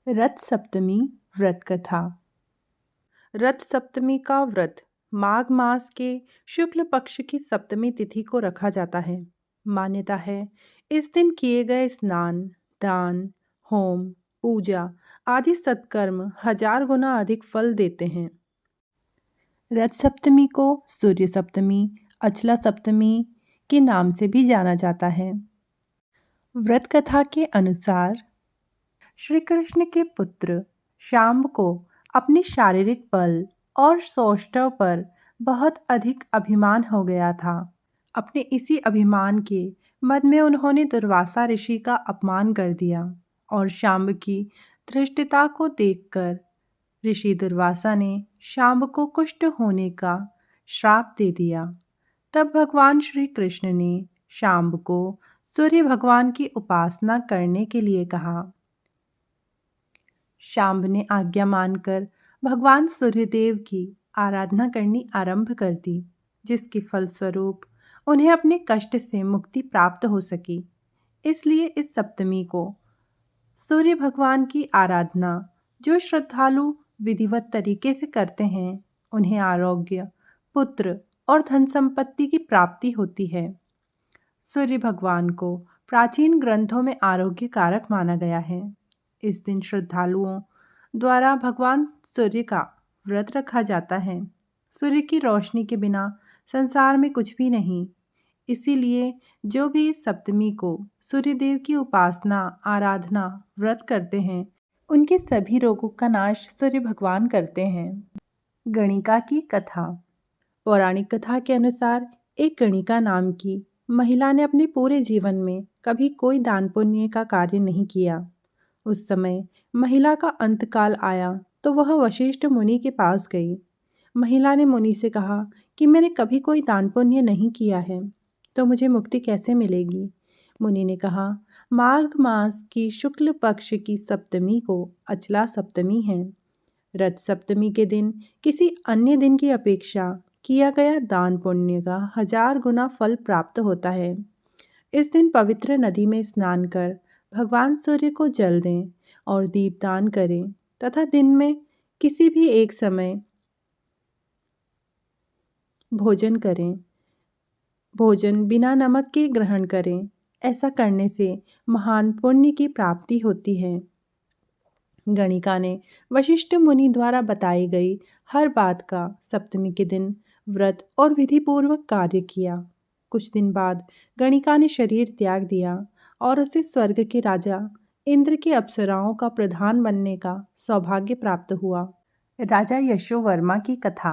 रथ सप्तमी व्रत कथा। रथ सप्तमी का व्रत माघ मास के शुक्ल पक्ष की सप्तमी तिथि को रखा जाता है। मान्यता है इस दिन किए गए स्नान, दान, होम, पूजा आदि सत्कर्म 1000 गुना अधिक फल देते हैं। रथ सप्तमी को सूर्य सप्तमी, अचला सप्तमी के नाम से भी जाना जाता है। व्रत कथा के अनुसार श्री कृष्ण के पुत्र शाम्ब को अपने शारीरिक बल और सौष्ठव पर बहुत अधिक अभिमान हो गया था। अपने इसी अभिमान के मद में उन्होंने दुर्वासा ऋषि का अपमान कर दिया और शाम्ब की धृष्टता को देखकर ऋषि दुर्वासा ने शाम्ब को कुष्ठ होने का श्राप दे दिया। तब भगवान श्री कृष्ण ने शाम्ब को सूर्य भगवान की उपासना करने के लिए कहा। शाम्ब ने आज्ञा मानकर भगवान सूर्यदेव की आराधना करनी आरंभ कर दी, जिसके फलस्वरूप उन्हें अपने कष्ट से मुक्ति प्राप्त हो सकी। इसलिए इस सप्तमी को सूर्य भगवान की आराधना जो श्रद्धालु विधिवत तरीके से करते हैं, उन्हें आरोग्य, पुत्र और धन संपत्ति की प्राप्ति होती है। सूर्य भगवान को प्राचीन ग्रंथों में आरोग्य कारक माना गया है। इस दिन श्रद्धालुओं द्वारा भगवान सूर्य का व्रत रखा जाता है। सूर्य की रोशनी के बिना संसार में कुछ भी नहीं। इसीलिए जो भी इस सप्तमी को सूर्यदेव की उपासना, आराधना, व्रत करते हैं, उनके सभी रोगों का नाश सूर्य भगवान करते हैं। गणिका की कथा। पौराणिक कथा के अनुसार एक गणिका नाम की महिला ने अपने पूरे जीवन में कभी कोई दान पुण्य का कार्य नहीं किया। उस समय महिला का अंतकाल आया तो वह वशिष्ठ मुनि के पास गई। महिला ने मुनि से कहा कि मैंने कभी कोई दान पुण्य नहीं किया है, तो मुझे मुक्ति कैसे मिलेगी। मुनि ने कहा, माघ मास की शुक्ल पक्ष की सप्तमी को अचला सप्तमी है। रथ सप्तमी के दिन किसी अन्य दिन की अपेक्षा किया गया दान पुण्य का 1000 गुना फल प्राप्त होता है। इस दिन पवित्र नदी में स्नान कर भगवान सूर्य को जल दें और दीपदान करें तथा दिन में किसी भी एक समय भोजन करें। भोजन बिना नमक के ग्रहण करें। ऐसा करने से महान पुण्य की प्राप्ति होती है। गणिका ने वशिष्ठ मुनि द्वारा बताई गई हर बात का सप्तमी के दिन व्रत और विधिपूर्वक कार्य किया। कुछ दिन बाद गणिका ने शरीर त्याग दिया और उसे स्वर्ग के राजा इंद्र की अप्सराओं का प्रधान बनने का सौभाग्य प्राप्त हुआ। राजा यशोवर्मा की कथा।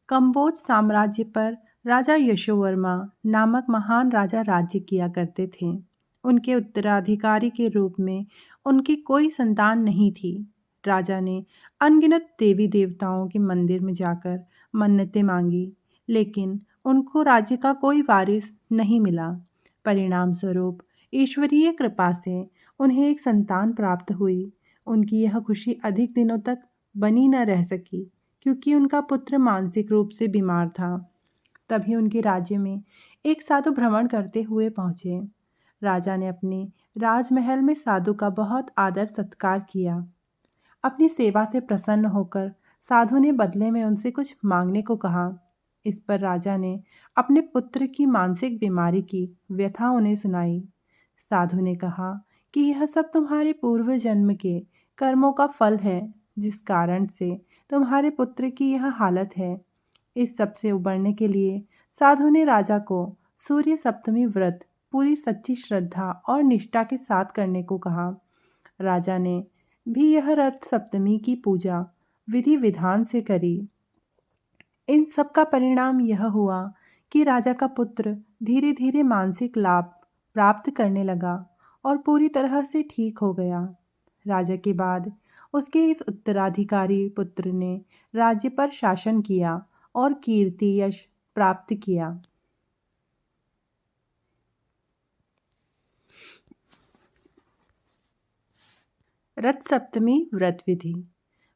कंबोज साम्राज्य पर राजा यशोवर्मा नामक महान राजा राज्य किया करते थे। उनके उत्तराधिकारी के रूप में उनकी कोई संतान नहीं थी। राजा ने अनगिनत देवी देवताओं के मंदिर में जाकर मन्नतें मांगी, लेकिन उनको राज्य का कोई वारिस नहीं मिला। परिणाम स्वरूप ईश्वरीय कृपा से उन्हें एक संतान प्राप्त हुई। उनकी यह खुशी अधिक दिनों तक बनी न रह सकी, क्योंकि उनका पुत्र मानसिक रूप से बीमार था। तभी उनके राज्य में एक साधु भ्रमण करते हुए पहुंचे। राजा ने अपने राजमहल में साधु का बहुत आदर सत्कार किया। अपनी सेवा से प्रसन्न होकर साधु ने बदले में उनसे कुछ मांगने को कहा। इस पर राजा ने अपने पुत्र की मानसिक बीमारी की व्यथा उन्हें सुनाई। साधु ने कहा कि यह सब तुम्हारे पूर्व जन्म के कर्मों का फल है, जिस कारण से तुम्हारे पुत्र की यह हालत है। इस सब से उबरने के लिए साधु ने राजा को सूर्य सप्तमी व्रत पूरी सच्ची श्रद्धा और निष्ठा के साथ करने को कहा। राजा ने भी यह रथ सप्तमी की पूजा विधि विधान से करी। इन सब का परिणाम यह हुआ कि राजा का पुत्र धीरे धीरे मानसिक लाभ प्राप्त करने लगा और पूरी तरह से ठीक हो गया। राजा के बाद उसके इस उत्तराधिकारी पुत्र ने राज्य पर शासन किया और कीर्ति यश प्राप्त किया। रथ सप्तमी व्रत विधि।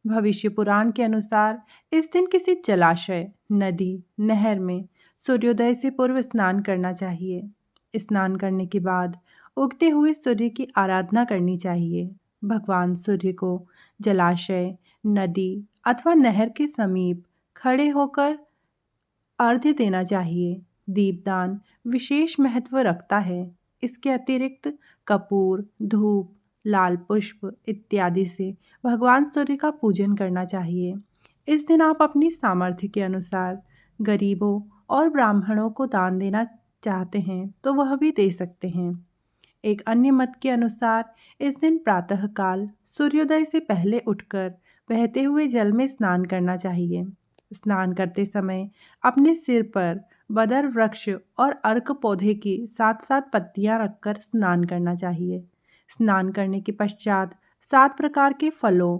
भविष्य पुराण के अनुसार इस दिन किसी जलाशय, नदी, नहर में सूर्योदय से पूर्व स्नान करना चाहिए। स्नान करने के बाद उगते हुए सूर्य की आराधना करनी चाहिए। भगवान सूर्य को जलाशय, नदी अथवा नहर के समीप खड़े होकर अर्घ्य देना चाहिए। दीपदान विशेष महत्व रखता है। इसके अतिरिक्त कपूर, धूप, लाल पुष्प इत्यादि से भगवान सूर्य का पूजन करना चाहिए। इस दिन आप अपनी सामर्थ्य के अनुसार गरीबों और ब्राह्मणों को दान देना चाहते हैं तो वह भी दे सकते हैं। एक अन्य मत के अनुसार इस दिन प्रातःकाल सूर्योदय से पहले उठकर बहते हुए जल में स्नान करना चाहिए। स्नान करते समय अपने सिर पर बदर वृक्ष और अर्क पौधे की 7-7 पत्तियां रखकर स्नान करना चाहिए। स्नान करने के पश्चात 7 प्रकार के फलों,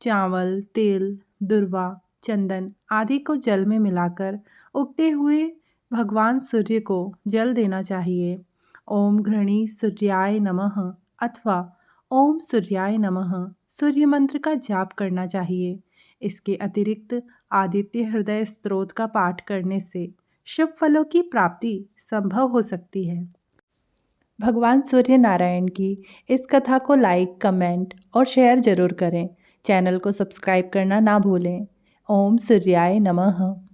चावल, तिल, दुर्वा, चंदन आदि को जल में मिलाकर उगते हुए भगवान सूर्य को जल देना चाहिए। ओम घृणी सूर्याय नमः अथवा ओम सूर्याय नमः सूर्य मंत्र का जाप करना चाहिए। इसके अतिरिक्त आदित्य हृदय स्तोत्र का पाठ करने से शुभ फलों की प्राप्ति संभव हो सकती है। भगवान सूर्य नारायण की इस कथा को लाइक, कमेंट और शेयर जरूर करें। चैनल को सब्सक्राइब करना ना भूलें। ओम सूर्याय नमः।